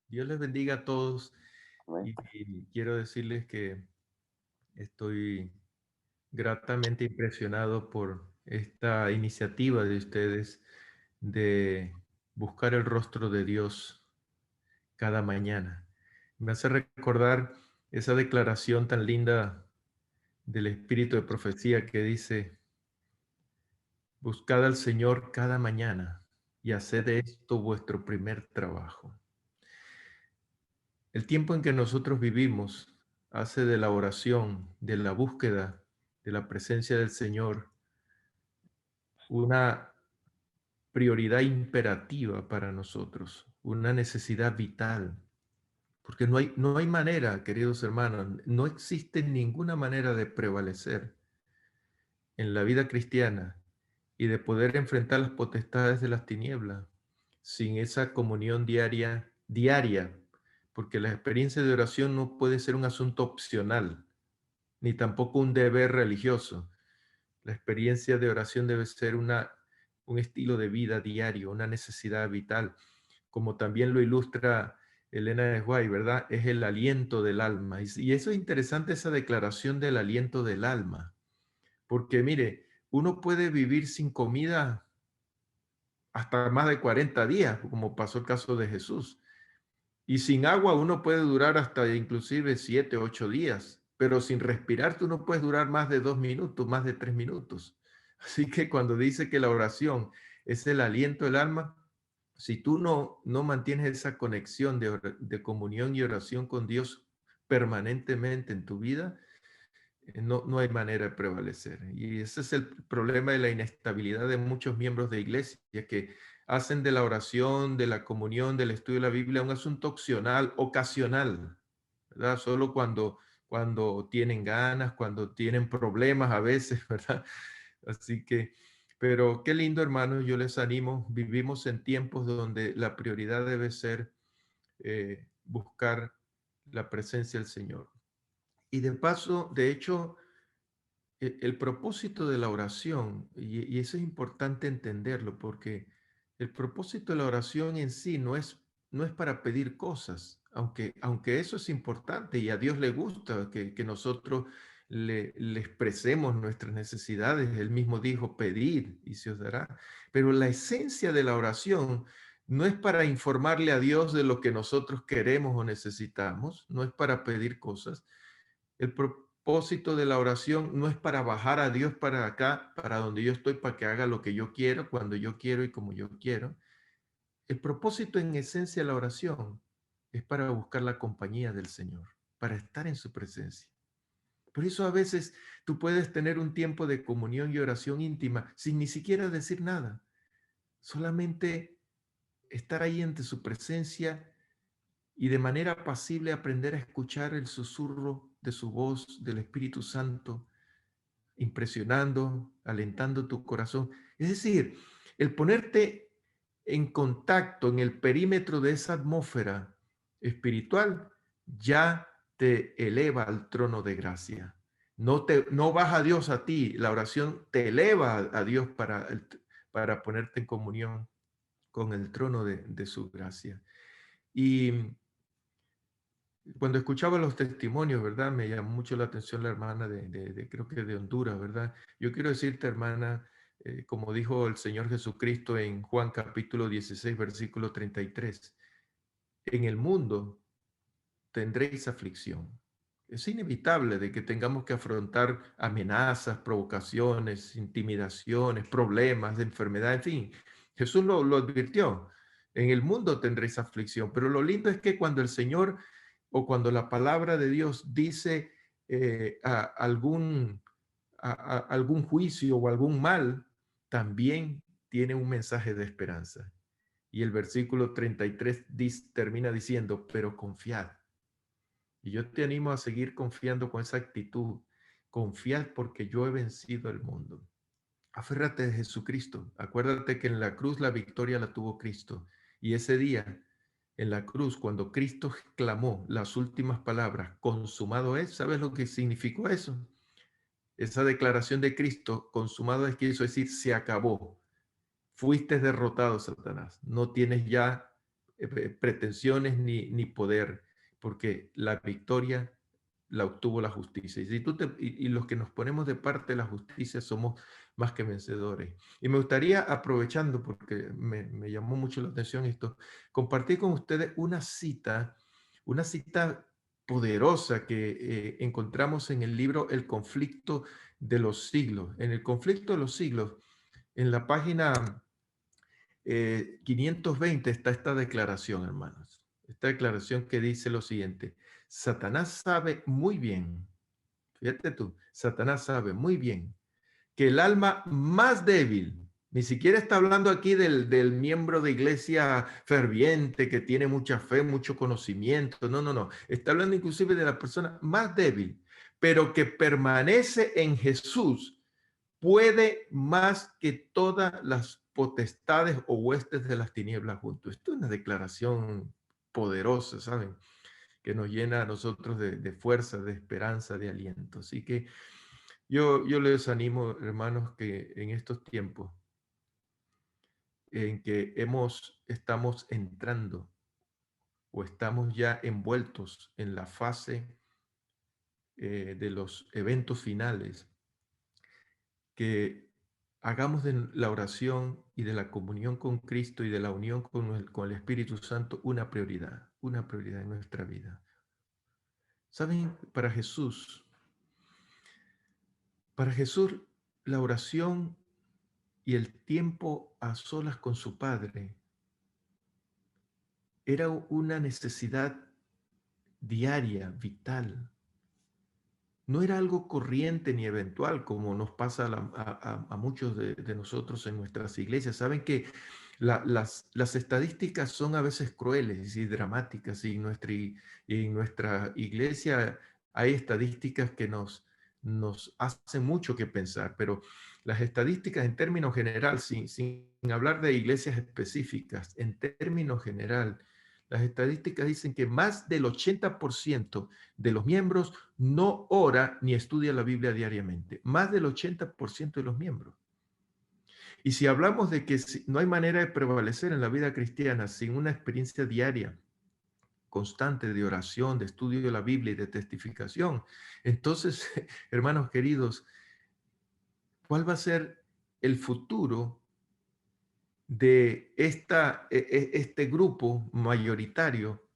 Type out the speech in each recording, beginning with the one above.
Dios les bendiga a todos Amén. y quiero decirles que estoy gratamente impresionado por esta iniciativa de ustedes de buscar el rostro de Dios cada mañana. Me hace recordar esa declaración tan linda del Espíritu de Profecía que dice: buscad al Señor cada mañana y haced de esto vuestro primer trabajo. El tiempo en que nosotros vivimos hace de la oración, de la búsqueda de la presencia del Señor, una prioridad imperativa para nosotros, una necesidad vital, porque no hay manera, queridos hermanos, no existe ninguna manera de prevalecer en la vida cristiana y de poder enfrentar las potestades de las tinieblas sin esa comunión diaria, porque la experiencia de oración no puede ser un asunto opcional, ni tampoco un deber religioso. La experiencia de oración debe ser un estilo de vida diario, una necesidad vital, como también lo ilustra Elena de White, ¿verdad? Es el aliento del alma. Y eso es interesante, esa declaración del aliento del alma, porque mire, uno puede vivir sin comida hasta más de 40 días, como pasó el caso de Jesús. Y sin agua uno puede durar hasta inclusive 7, 8 días, pero sin respirar tú no puedes durar más de 2 minutos, más de 3 minutos. Así que cuando dice que la oración es el aliento del alma, si tú no mantienes esa conexión de comunión y oración con Dios permanentemente en tu vida, no hay manera de prevalecer. Y ese es el problema de la inestabilidad de muchos miembros de iglesia, que hacen de la oración, de la comunión, del estudio de la Biblia un asunto opcional, ocasional, ¿verdad? Solo cuando tienen ganas, cuando tienen problemas a veces, ¿verdad? Así que, pero qué lindo, hermanos, yo les animo. Vivimos en tiempos donde la prioridad debe ser buscar la presencia del Señor. Y de paso, de hecho, el propósito de la oración, y eso es importante entenderlo, porque el propósito de la oración en sí no es para pedir cosas, aunque eso es importante y a Dios le gusta que nosotros le expresemos nuestras necesidades. Él mismo dijo: pedid y se os dará. Pero la esencia de la oración no es para informarle a Dios de lo que nosotros queremos o necesitamos, no es para pedir cosas. El propósito de la oración no es para bajar a Dios para acá, para donde yo estoy, para que haga lo que yo quiero, cuando yo quiero y como yo quiero. El propósito en esencia de la oración es para buscar la compañía del Señor, para estar en su presencia. Por eso a veces tú puedes tener un tiempo de comunión y oración íntima sin ni siquiera decir nada, solamente estar ahí ante su presencia y de manera apacible aprender a escuchar el susurro de su voz, del Espíritu Santo, impresionando, alentando tu corazón. Es decir, el ponerte en contacto en el perímetro de esa atmósfera espiritual ya te eleva al trono de gracia. No baja Dios a ti, la oración te eleva a Dios para ponerte en comunión con el trono de su gracia. Y cuando escuchaba los testimonios, ¿verdad? Me llamó mucho la atención la hermana creo que de Honduras, ¿verdad? Yo quiero decirte, hermana, como dijo el Señor Jesucristo en Juan capítulo 16, versículo 33, en el mundo tendréis aflicción. Es inevitable de que tengamos que afrontar amenazas, provocaciones, intimidaciones, problemas de enfermedad, en fin. Jesús lo advirtió. En el mundo tendréis aflicción, pero lo lindo es que cuando el Señor o cuando la palabra de Dios dice algún juicio o algún mal, también tiene un mensaje de esperanza. Y el versículo 33 termina diciendo: pero confiad. Y yo te animo a seguir confiando con esa actitud. Confiad porque yo he vencido el mundo. Aférrate de Jesucristo. Acuérdate que en la cruz la victoria la tuvo Cristo. Y ese día, en la cruz, cuando Cristo clamó las últimas palabras, consumado es, ¿sabes lo que significó eso? esa declaración de Cristo, consumado es, quiso decir, se acabó. Fuiste derrotado, Satanás. No tienes ya pretensiones ni poder, porque la victoria la obtuvo la justicia. Y, si y los que nos ponemos de parte de la justicia somos más que vencedores. Y me gustaría, aprovechando, porque me llamó mucho la atención esto, compartir con ustedes una cita poderosa que encontramos en el libro El conflicto de los siglos. En el conflicto de los siglos, en la página 520 está esta declaración, hermanos. Esta declaración que dice lo siguiente: Satanás sabe muy bien, fíjate tú, Satanás sabe muy bien que el alma más débil, ni siquiera está hablando aquí del miembro de iglesia ferviente que tiene mucha fe, mucho conocimiento, no, no, no, está hablando inclusive de la persona más débil, pero que permanece en Jesús, puede más que todas las potestades o huestes de las tinieblas juntos. Esto es una declaración poderosa, ¿saben? Que nos llena a nosotros de fuerza, de esperanza, de aliento. Así que yo les animo, hermanos, que en estos tiempos en que estamos entrando o estamos ya envueltos en la fase de los eventos finales, que hagamos de la oración y de la comunión con Cristo y de la unión con el Espíritu Santo una prioridad en nuestra vida. ¿Saben? Para Jesús, la oración y el tiempo a solas con su Padre era una necesidad diaria, vital. No era algo corriente ni eventual como nos pasa a muchos de nosotros en nuestras iglesias. Saben que las estadísticas son a veces crueles y dramáticas, y en nuestra iglesia hay estadísticas que nos hacen mucho que pensar, pero las estadísticas en términos general, sin hablar de iglesias específicas, en términos general, las estadísticas dicen que más del 80% de los miembros no ora ni estudia la Biblia diariamente. Más del 80% de los miembros. Y si hablamos de que no hay manera de prevalecer en la vida cristiana sin una experiencia diaria, constante de oración, de estudio de la Biblia y de testificación, entonces, hermanos queridos, ¿cuál va a ser el futuro de este grupo mayoritario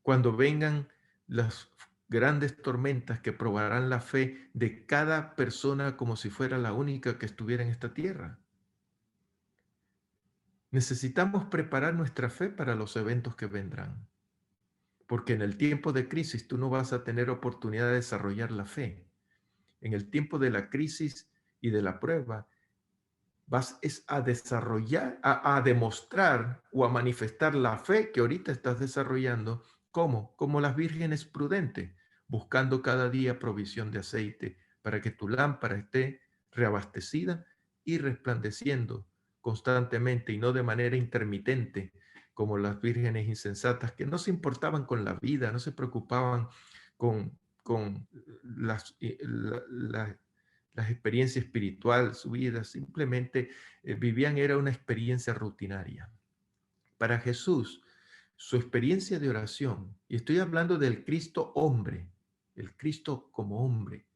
cuando vengan las grandes tormentas que probarán la fe de cada persona como si fuera la única que estuviera en esta tierra? Necesitamos preparar nuestra fe para los eventos que vendrán, porque en el tiempo de crisis tú no vas a tener oportunidad de desarrollar la fe. En el tiempo de la crisis y de la prueba, a desarrollar, a demostrar o a manifestar la fe que ahorita estás desarrollando. ¿Cómo? Como las vírgenes prudentes, buscando cada día provisión de aceite para que tu lámpara esté reabastecida y resplandeciendo constantemente y no de manera intermitente, como las vírgenes insensatas que no se importaban con la vida, no se preocupaban con las experiencias espirituales, su vida, simplemente vivían, era una experiencia rutinaria. Para Jesús, su experiencia de oración, y estoy hablando del Cristo hombre, el Cristo como hombre,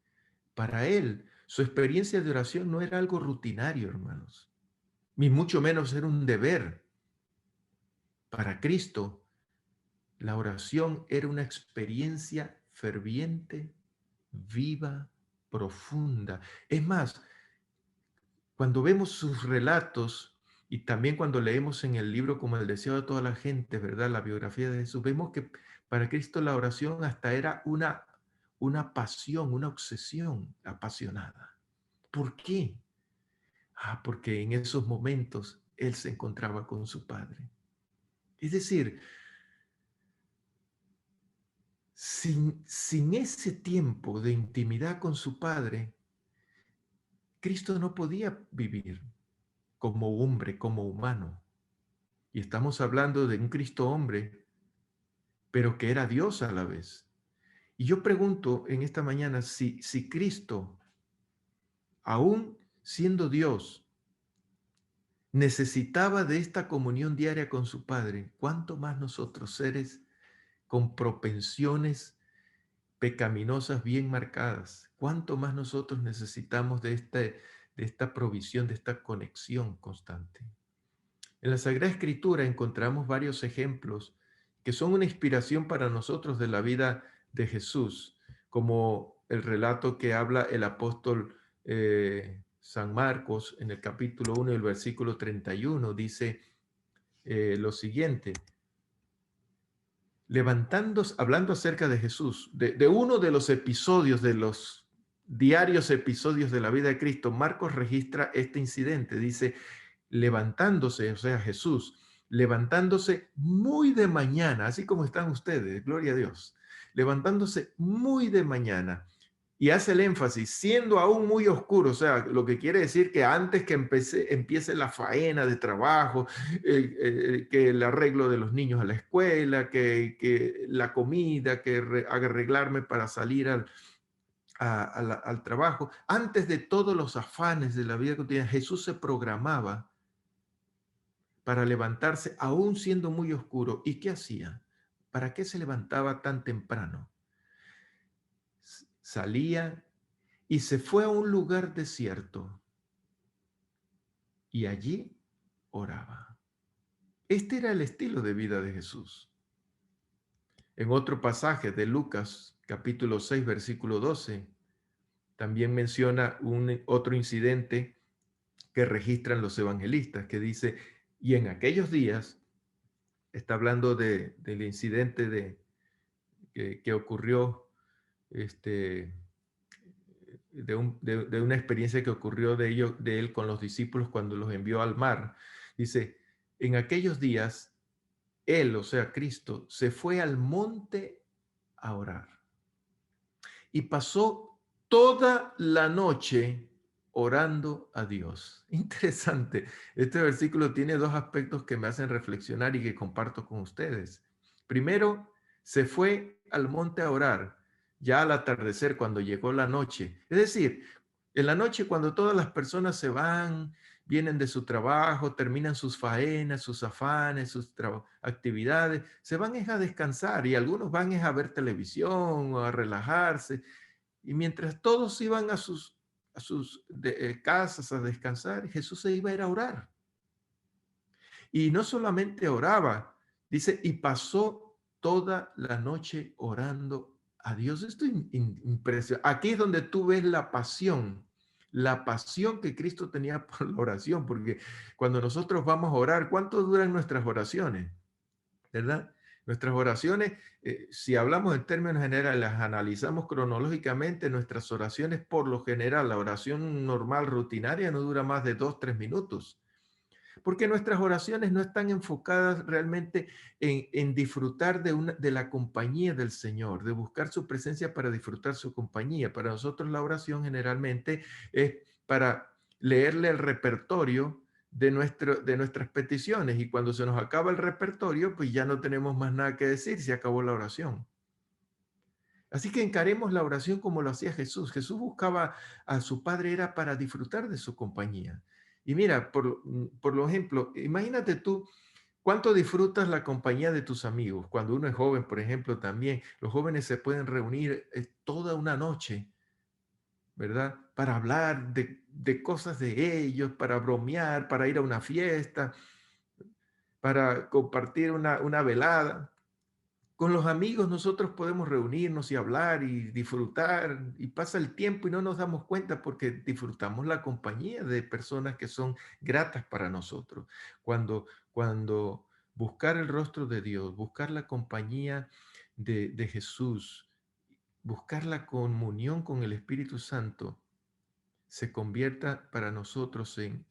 para él, su experiencia de oración no era algo rutinario, hermanos, ni mucho menos era un deber. Para Cristo, la oración era una experiencia ferviente, viva, profunda. Es más, cuando vemos sus relatos y también cuando leemos en el libro como El deseo de toda la gente, ¿verdad? La biografía de Jesús, vemos que para Cristo la oración hasta era una pasión, una obsesión apasionada. ¿Por qué? Porque en esos momentos Él se encontraba con su Padre. Es decir, sin ese tiempo de intimidad con su Padre, Cristo no podía vivir como hombre, como humano. Y estamos hablando de un Cristo hombre, pero que era Dios a la vez. Y yo pregunto en esta mañana si Cristo aún siendo Dios, necesitaba de esta comunión diaria con su Padre, ¿cuánto más nosotros, seres con propensiones pecaminosas bien marcadas, cuánto más nosotros necesitamos de esta provisión, de esta conexión constante? En la Sagrada Escritura encontramos varios ejemplos que son una inspiración para nosotros de la vida de Jesús, como el relato que habla el apóstol San Marcos en el capítulo 1 y el versículo 31, dice lo siguiente: levantándose, hablando acerca de Jesús, de uno de los episodios, de los diarios episodios de la vida de Cristo, Marcos registra este incidente, dice, levantándose, o sea, Jesús, levantándose muy de mañana, así como están ustedes, gloria a Dios, levantándose muy de mañana, y hace el énfasis, siendo aún muy oscuro, o sea, lo que quiere decir que antes que empiece la faena de trabajo, que el arreglo de los niños a la escuela, que la comida, que arreglarme para salir al trabajo, antes de todos los afanes de la vida cotidiana, Jesús se programaba para levantarse aún siendo muy oscuro. ¿Y qué hacía? ¿Para qué se levantaba tan temprano? Salía y se fue a un lugar desierto y allí oraba. Este era el estilo de vida de Jesús. En otro pasaje de Lucas, capítulo 6, versículo 12, también menciona otro incidente que registran los evangelistas, que dice, y en aquellos días, está hablando del incidente que ocurrió, de una experiencia que ocurrió de él con los discípulos cuando los envió al mar. Dice, en aquellos días, él, o sea, Cristo, se fue al monte a orar y pasó toda la noche orando a Dios. Interesante. Este versículo tiene dos aspectos que me hacen reflexionar y que comparto con ustedes. Primero, se fue al monte a orar, ya al atardecer, cuando llegó la noche. Es decir, en la noche, cuando todas las personas se van, vienen de su trabajo, terminan sus faenas, sus afanes, sus actividades, se van a descansar y algunos van a ver televisión o a relajarse. Y mientras todos iban a sus casas a descansar, Jesús se iba a ir a orar. Y no solamente oraba, dice, y pasó toda la noche orando a Dios. Esto es impresionante. Aquí es donde tú ves la pasión que Cristo tenía por la oración, porque cuando nosotros vamos a orar, ¿cuánto duran nuestras oraciones? ¿Verdad? Nuestras oraciones, si hablamos en términos generales, las analizamos cronológicamente, nuestras oraciones por lo general, la oración normal, rutinaria, no dura más de 2, 3 minutos, porque nuestras oraciones no están enfocadas realmente en disfrutar de la compañía del Señor, de buscar su presencia para disfrutar su compañía. Para nosotros la oración generalmente es para leerle el repertorio de nuestras peticiones, y cuando se nos acaba el repertorio, pues ya no tenemos más nada que decir, se acabó la oración. Así que encaremos la oración como lo hacía Jesús. Jesús buscaba a su Padre, era para disfrutar de su compañía. Y mira, por ejemplo, imagínate tú cuánto disfrutas la compañía de tus amigos. Cuando uno es joven, por ejemplo, también los jóvenes se pueden reunir toda una noche, ¿verdad? Para hablar de cosas de ellos, para bromear, para ir a una fiesta, para compartir una velada. Con los amigos nosotros podemos reunirnos y hablar y disfrutar, y pasa el tiempo y no nos damos cuenta porque disfrutamos la compañía de personas que son gratas para nosotros. Cuando buscar el rostro de Dios, buscar la compañía de Jesús, buscar la comunión con el Espíritu Santo, se convierta para nosotros en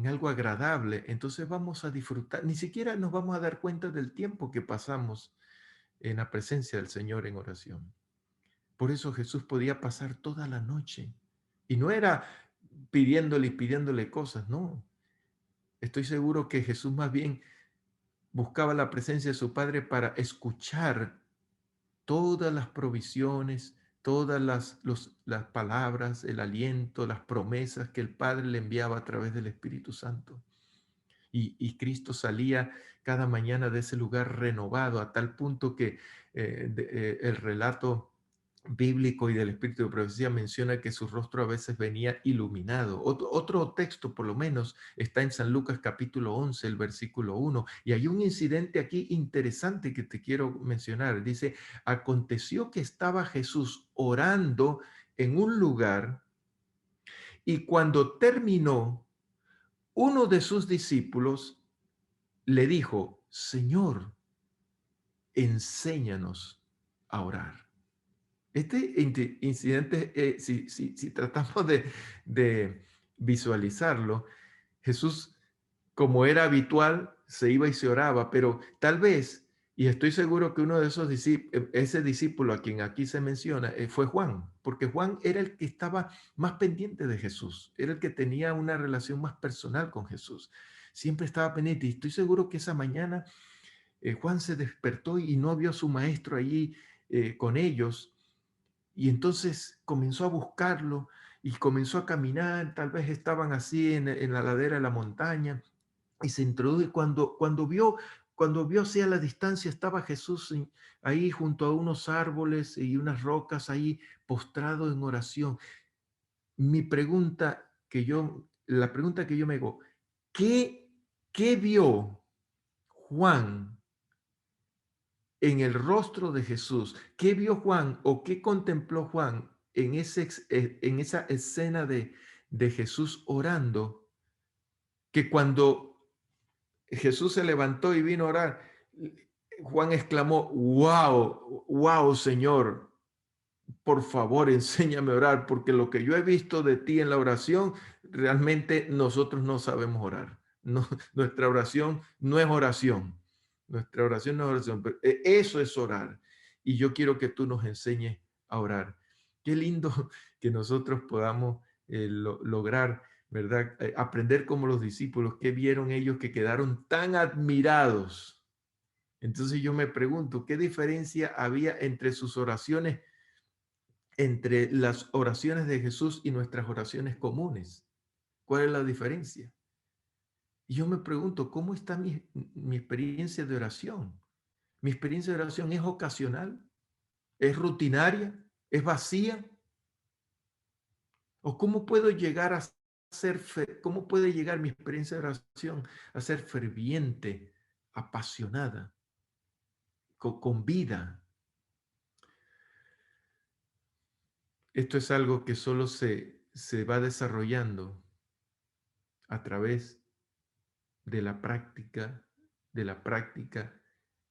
algo agradable, entonces vamos a disfrutar, ni siquiera nos vamos a dar cuenta del tiempo que pasamos en la presencia del Señor en oración. Por eso Jesús podía pasar toda la noche, y no era pidiéndole y pidiéndole cosas, no. Estoy seguro que Jesús más bien buscaba la presencia de su Padre para escuchar todas las provisiones, todas las palabras, el aliento, las promesas que el Padre le enviaba a través del Espíritu Santo. Y Cristo salía cada mañana de ese lugar renovado a tal punto que el relato bíblico y del Espíritu de Profecía menciona que su rostro a veces venía iluminado. Otro texto, por lo menos, está en San Lucas capítulo 11, el versículo 1. Y hay un incidente aquí interesante que te quiero mencionar. Dice, aconteció que estaba Jesús orando en un lugar y cuando terminó, uno de sus discípulos le dijo, Señor, enséñanos a orar. Este incidente, si tratamos de visualizarlo, Jesús, como era habitual, se iba y se oraba, pero tal vez, y estoy seguro que uno de esos discípulos, ese discípulo a quien aquí se menciona, fue Juan, porque Juan era el que estaba más pendiente de Jesús, era el que tenía una relación más personal con Jesús, siempre estaba pendiente, y estoy seguro que esa mañana Juan se despertó y no vio a su maestro allí con ellos, y entonces comenzó a buscarlo y comenzó a caminar, tal vez estaban así en la ladera de la montaña, y se introdujo, y cuando vio hacia la distancia, estaba Jesús ahí junto a unos árboles y unas rocas, ahí postrado en oración. La pregunta que yo me hago, ¿qué vio Juan en el rostro de Jesús? ¿Qué vio Juan o qué contempló Juan en en esa escena de Jesús orando? Que cuando Jesús se levantó y vino a orar, Juan exclamó, wow, wow, Señor, por favor, enséñame a orar, porque lo que yo he visto de ti en la oración, realmente nosotros no sabemos orar. No, nuestra oración no es oración. Nuestra oración no es oración, pero eso es orar. Y yo quiero que tú nos enseñes a orar. Qué lindo que nosotros podamos lograr, ¿verdad? Aprender como los discípulos, que vieron ellos que quedaron tan admirados. Entonces yo me pregunto, ¿qué diferencia había entre sus oraciones, entre las oraciones de Jesús y nuestras oraciones comunes? ¿Cuál es la diferencia? Y yo me pregunto, ¿cómo está mi experiencia de oración? ¿Mi experiencia de oración es ocasional? ¿Es rutinaria? ¿Es vacía? ¿O cómo puedo llegar a cómo puede llegar mi experiencia de oración a ser ferviente, apasionada, con vida? Esto es algo que solo se va desarrollando a través de la práctica,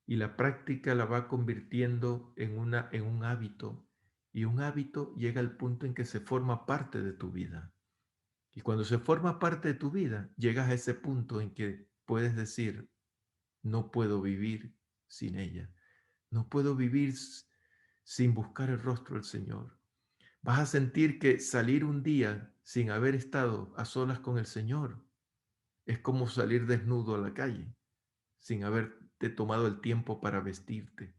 y la práctica la va convirtiendo en un hábito, y un hábito llega al punto en que se forma parte de tu vida. Y cuando se forma parte de tu vida, llegas a ese punto en que puedes decir, no puedo vivir sin ella, no puedo vivir sin buscar el rostro del Señor. Vas a sentir que salir un día sin haber estado a solas con el Señor es como salir desnudo a la calle, sin haberte tomado el tiempo para vestirte,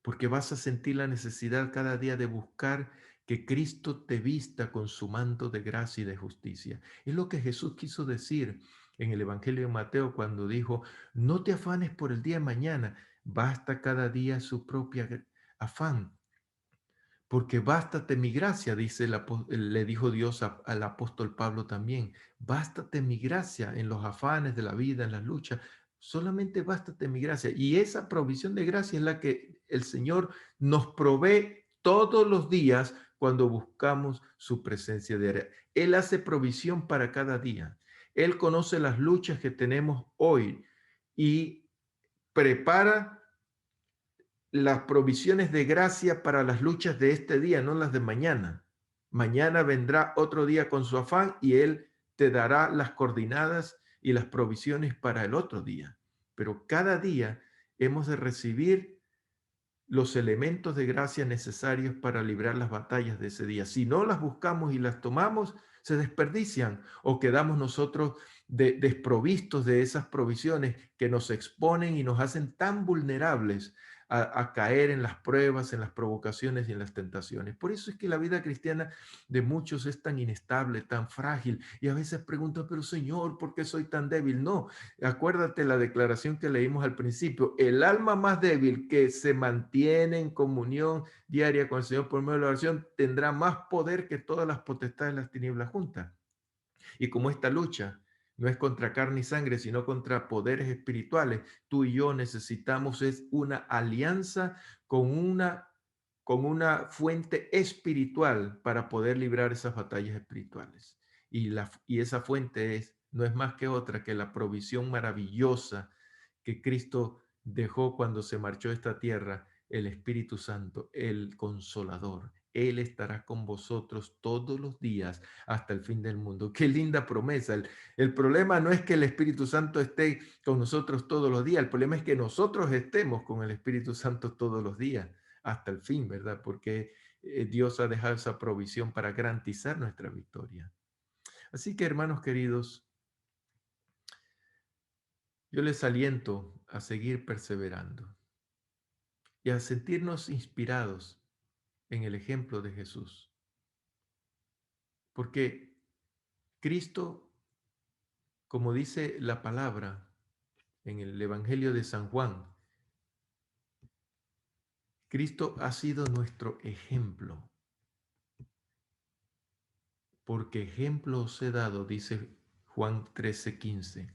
porque vas a sentir la necesidad cada día de buscar que Cristo te vista con su manto de gracia y de justicia. Es lo que Jesús quiso decir en el Evangelio de Mateo cuando dijo, no te afanes por el día de mañana, basta cada día su propia afán. Porque bástate mi gracia, le dijo Dios al apóstol Pablo también. Bástate mi gracia en los afanes de la vida, en las luchas. Solamente bástate mi gracia. Y esa provisión de gracia es la que el Señor nos provee todos los días cuando buscamos su presencia diaria. Él hace provisión para cada día. Él conoce las luchas que tenemos hoy y prepara las provisiones de gracia para las luchas de este día, no las de mañana. Mañana vendrá otro día con su afán y Él te dará las coordenadas y las provisiones para el otro día. Pero cada día hemos de recibir los elementos de gracia necesarios para librar las batallas de ese día. Si no las buscamos y las tomamos, se desperdician o quedamos nosotros desprovistos de esas provisiones que nos exponen y nos hacen tan vulnerables a caer en las pruebas, en las provocaciones y en las tentaciones. Por eso es que la vida cristiana de muchos es tan inestable, tan frágil. Y a veces preguntan, pero Señor, ¿por qué soy tan débil? No, acuérdate la declaración que leímos al principio. El alma más débil que se mantiene en comunión diaria con el Señor por medio de la oración tendrá más poder que todas las potestades de las tinieblas juntas. Y como esta lucha no es contra carne y sangre, sino contra poderes espirituales, tú y yo necesitamos es una alianza con una fuente espiritual para poder librar esas batallas espirituales. Y esa fuente no es más que otra que la provisión maravillosa que Cristo dejó cuando se marchó a esta tierra, el Espíritu Santo, el Consolador. Él estará con vosotros todos los días hasta el fin del mundo. Qué linda promesa. El problema no es que el Espíritu Santo esté con nosotros todos los días, el problema es que nosotros estemos con el Espíritu Santo todos los días hasta el fin, ¿verdad? Porque Dios ha dejado esa provisión para garantizar nuestra victoria. Así que, hermanos queridos, yo les aliento a seguir perseverando y a sentirnos inspirados en el ejemplo de Jesús. Porque Cristo, como dice la palabra en el Evangelio de San Juan, Cristo ha sido nuestro ejemplo. Porque ejemplo os he dado, dice Juan 13:15,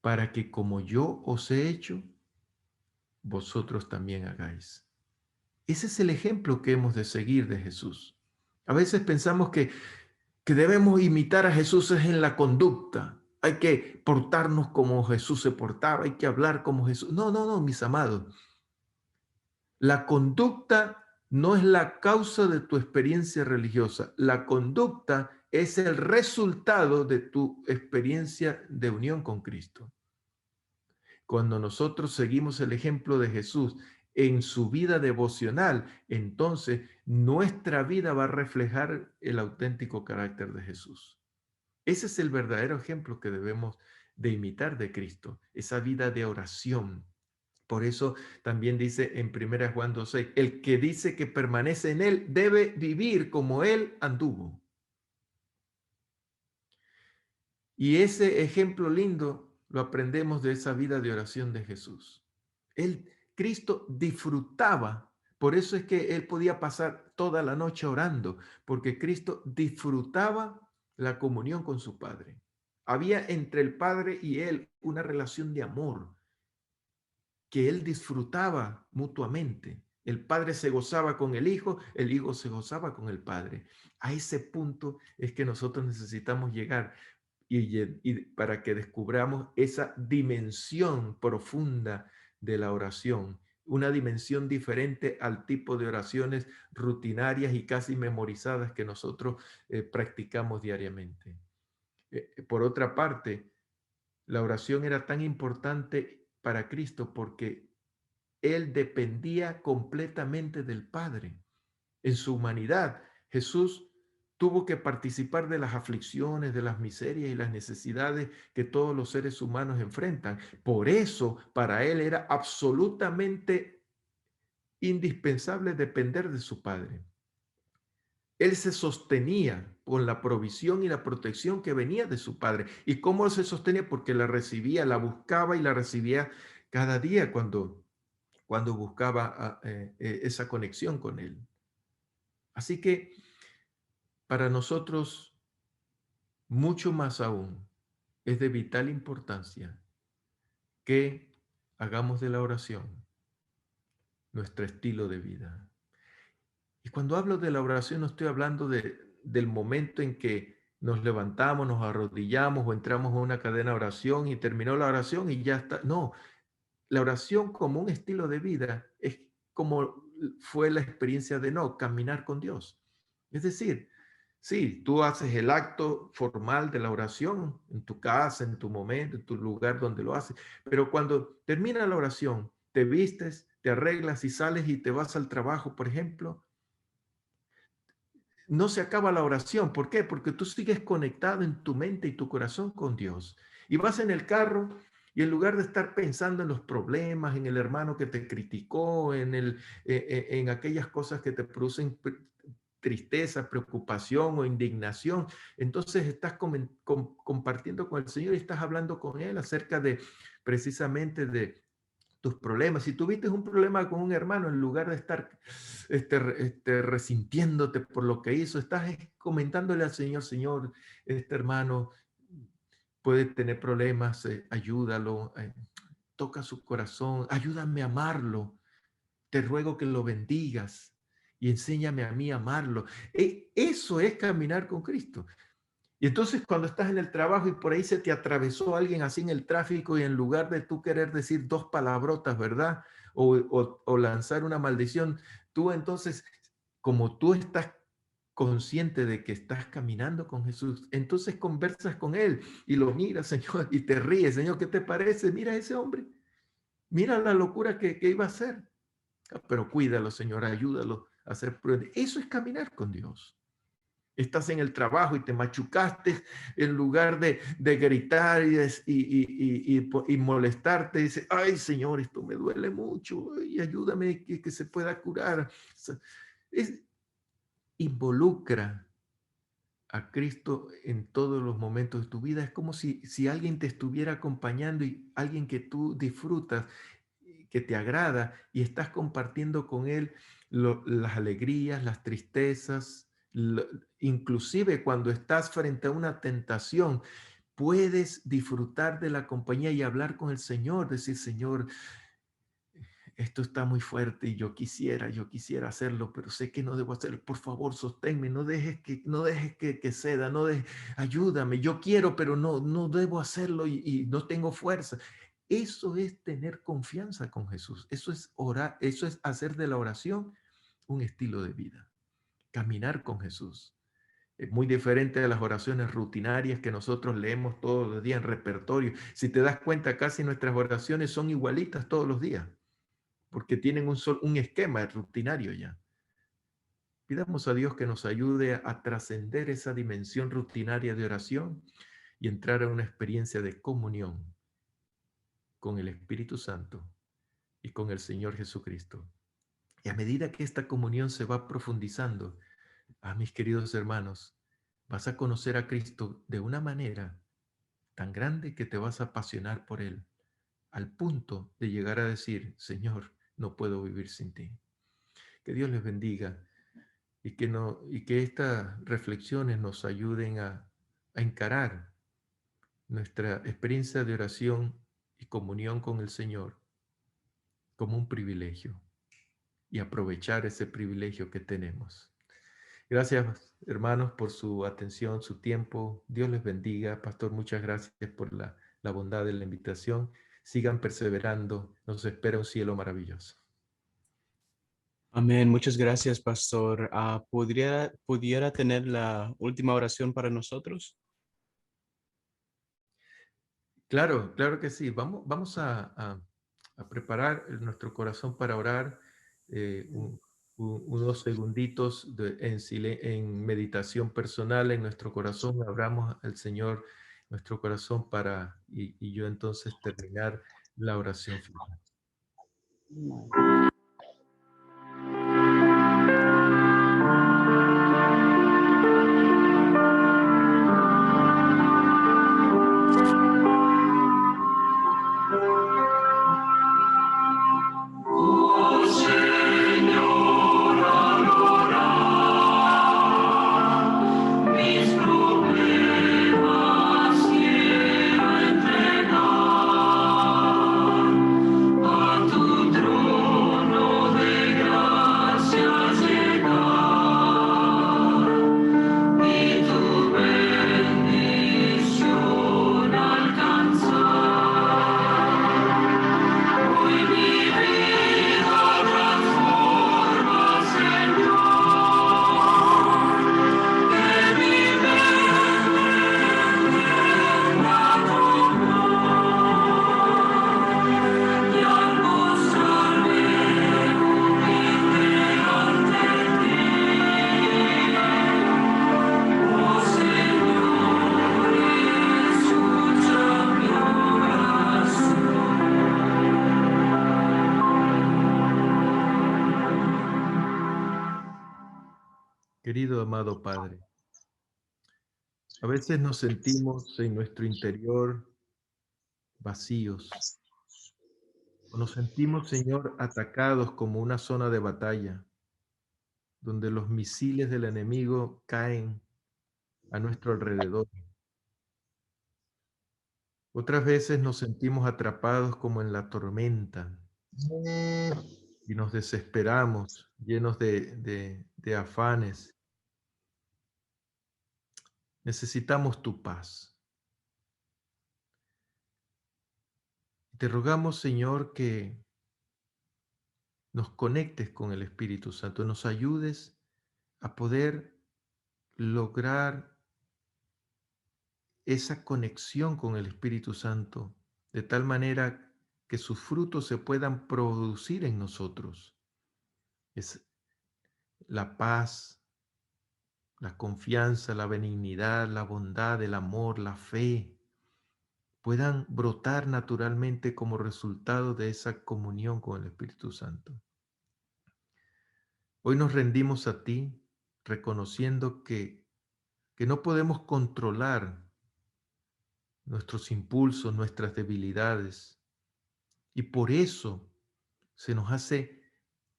para que como yo os he hecho, vosotros también hagáis. Ese es el ejemplo que hemos de seguir de Jesús. A veces pensamos que debemos imitar a Jesús es en la conducta. Hay que portarnos como Jesús se portaba, hay que hablar como Jesús. No, no, no, mis amados. La conducta no es la causa de tu experiencia religiosa. La conducta es el resultado de tu experiencia de unión con Cristo. Cuando nosotros seguimos el ejemplo de Jesús en su vida devocional, entonces nuestra vida va a reflejar el auténtico carácter de Jesús. Ese es el verdadero ejemplo que debemos de imitar de Cristo, esa vida de oración. Por eso también dice en 1 Juan 2:6, el que dice que permanece en él debe vivir como él anduvo. Y ese ejemplo lindo lo aprendemos de esa vida de oración de Jesús. Cristo disfrutaba, por eso es que él podía pasar toda la noche orando, porque Cristo disfrutaba la comunión con su Padre. Había entre el Padre y él una relación de amor que él disfrutaba mutuamente. El Padre se gozaba con el Hijo se gozaba con el Padre. A ese punto es que nosotros necesitamos llegar y para que descubramos esa dimensión profunda de la oración, una dimensión diferente al tipo de oraciones rutinarias y casi memorizadas que nosotros practicamos diariamente. Por otra parte, la oración era tan importante para Cristo porque él dependía completamente del Padre. En su humanidad, Jesús tuvo que participar de las aflicciones, de las miserias y las necesidades que todos los seres humanos enfrentan. Por eso, para él era absolutamente indispensable depender de su Padre. Él se sostenía con la provisión y la protección que venía de su Padre. ¿Y cómo se sostenía? Porque la recibía, la buscaba y la recibía cada día cuando buscaba esa conexión con Él. Así que para nosotros, mucho más aún, es de vital importancia que hagamos de la oración nuestro estilo de vida. Y cuando hablo de la oración, no estoy hablando del momento en que nos levantamos, nos arrodillamos o entramos a una cadena de oración y terminó la oración y ya está. No, la oración como un estilo de vida es como fue la experiencia de Enoc, caminar con Dios. Es decir, sí, tú haces el acto formal de la oración en tu casa, en tu momento, en tu lugar donde lo haces, pero cuando termina la oración, te vistes, te arreglas y sales y te vas al trabajo, por ejemplo, no se acaba la oración. ¿Por qué? Porque tú sigues conectado en tu mente y tu corazón con Dios. Y vas en el carro Y en lugar de estar pensando en los problemas, en el hermano que te criticó, en aquellas cosas que te producen tristeza, preocupación o indignación, entonces estás compartiendo con el Señor y estás hablando con Él acerca de precisamente de tus problemas. Si tuviste un problema con un hermano, en lugar de estar resintiéndote por lo que hizo, estás comentándole al Señor, Señor, este hermano puede tener problemas, ayúdalo, toca su corazón, ayúdame a amarlo, te ruego que lo bendigas y enséñame a mí a amarlo. Eso es caminar con Cristo. Y entonces cuando estás en el trabajo y por ahí se te atravesó alguien así en el tráfico y en lugar de tú querer decir dos palabrotas, ¿verdad? O lanzar una maldición, tú entonces, como tú estás consciente de que estás caminando con Jesús, entonces conversas con Él y lo miras, Señor, y te ríes, Señor, ¿qué te parece? Mira a ese hombre, mira la locura que iba a hacer. Pero cuídalo, Señor, ayúdalo a ser prudente. Eso es caminar con Dios. Estás en el trabajo y te machucaste, en lugar de gritar y molestarte, dice, ay Señor, esto me duele mucho y ayúdame que se pueda curar. Involucra a Cristo en todos los momentos de tu vida. Es como si alguien te estuviera acompañando y alguien que tú disfrutas, que te agrada y estás compartiendo con él las alegrías, las tristezas, inclusive cuando estás frente a una tentación, puedes disfrutar de la compañía y hablar con el Señor, decir, Señor, esto está muy fuerte y yo quisiera hacerlo, pero sé que no debo hacerlo. Por favor, sosténme, no dejes que ceda, ayúdame. Yo quiero, pero no debo hacerlo y no tengo fuerza. Eso es tener confianza con Jesús. Eso es orar, eso es hacer de la oración un estilo de vida. Caminar con Jesús. Es muy diferente de las oraciones rutinarias que nosotros leemos todos los días en repertorio. Si te das cuenta, casi nuestras oraciones son igualitas todos los días, porque tienen un esquema rutinario ya. Pidamos a Dios que nos ayude a trascender esa dimensión rutinaria de oración y entrar a una experiencia de comunión con el Espíritu Santo y con el Señor Jesucristo. Y a medida que esta comunión se va profundizando, mis queridos hermanos, vas a conocer a Cristo de una manera tan grande que te vas a apasionar por Él, al punto de llegar a decir, Señor, no puedo vivir sin ti. Que Dios les bendiga y que estas reflexiones nos ayuden a encarar nuestra experiencia de oración y comunión con el Señor como un privilegio y aprovechar ese privilegio que tenemos. Gracias, hermanos, por su atención, su tiempo. Dios les bendiga. Pastor, muchas gracias por la bondad de la invitación. Sigan perseverando. Nos espera un cielo maravilloso. Amén. Muchas gracias, pastor. ¿Pudiera tener la última oración para nosotros? Claro, claro que sí. Vamos a preparar nuestro corazón para orar unos segunditos en meditación personal en nuestro corazón. Abramos al Señor nuestro corazón y yo entonces terminar la oración final. A tu trono amado Padre. A veces nos sentimos en nuestro interior vacíos, o nos sentimos, Señor, atacados como una zona de batalla, donde los misiles del enemigo caen a nuestro alrededor. Otras veces nos sentimos atrapados como en la tormenta y nos desesperamos, llenos de afanes. Necesitamos tu paz. Te rogamos, Señor, que nos conectes con el Espíritu Santo, nos ayudes a poder lograr esa conexión con el Espíritu Santo, de tal manera que sus frutos se puedan producir en nosotros. Es la paz, la confianza, la benignidad, la bondad, el amor, la fe, puedan brotar naturalmente como resultado de esa comunión con el Espíritu Santo. Hoy nos rendimos a ti, reconociendo que no podemos controlar nuestros impulsos, nuestras debilidades, y por eso se nos hace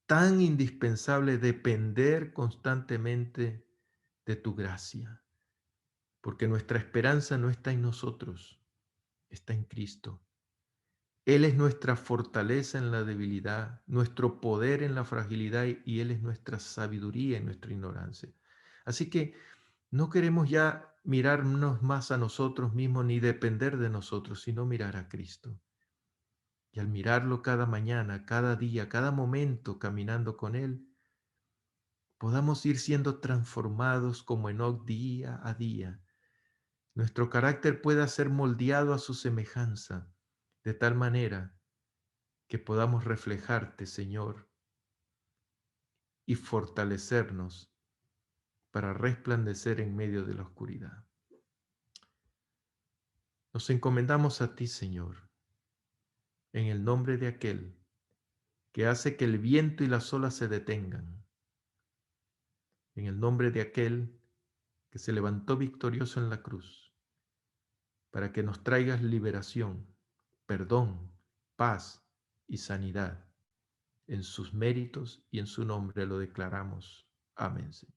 tan indispensable depender constantemente de tu gracia, porque nuestra esperanza no está en nosotros, está en Cristo. Él es nuestra fortaleza en la debilidad, nuestro poder en la fragilidad y Él es nuestra sabiduría en nuestra ignorancia. Así que no queremos ya mirarnos más a nosotros mismos ni depender de nosotros, sino mirar a Cristo. Y al mirarlo cada mañana, cada día, cada momento caminando con Él, podamos ir siendo transformados como Enoc día a día. Nuestro carácter pueda ser moldeado a su semejanza, de tal manera que podamos reflejarte, Señor, y fortalecernos para resplandecer en medio de la oscuridad. Nos encomendamos a ti, Señor, en el nombre de aquel que hace que el viento y las olas se detengan, en el nombre de aquel que se levantó victorioso en la cruz, para que nos traigas liberación, perdón, paz y sanidad. En sus méritos y en su nombre lo declaramos. Amén, Señor.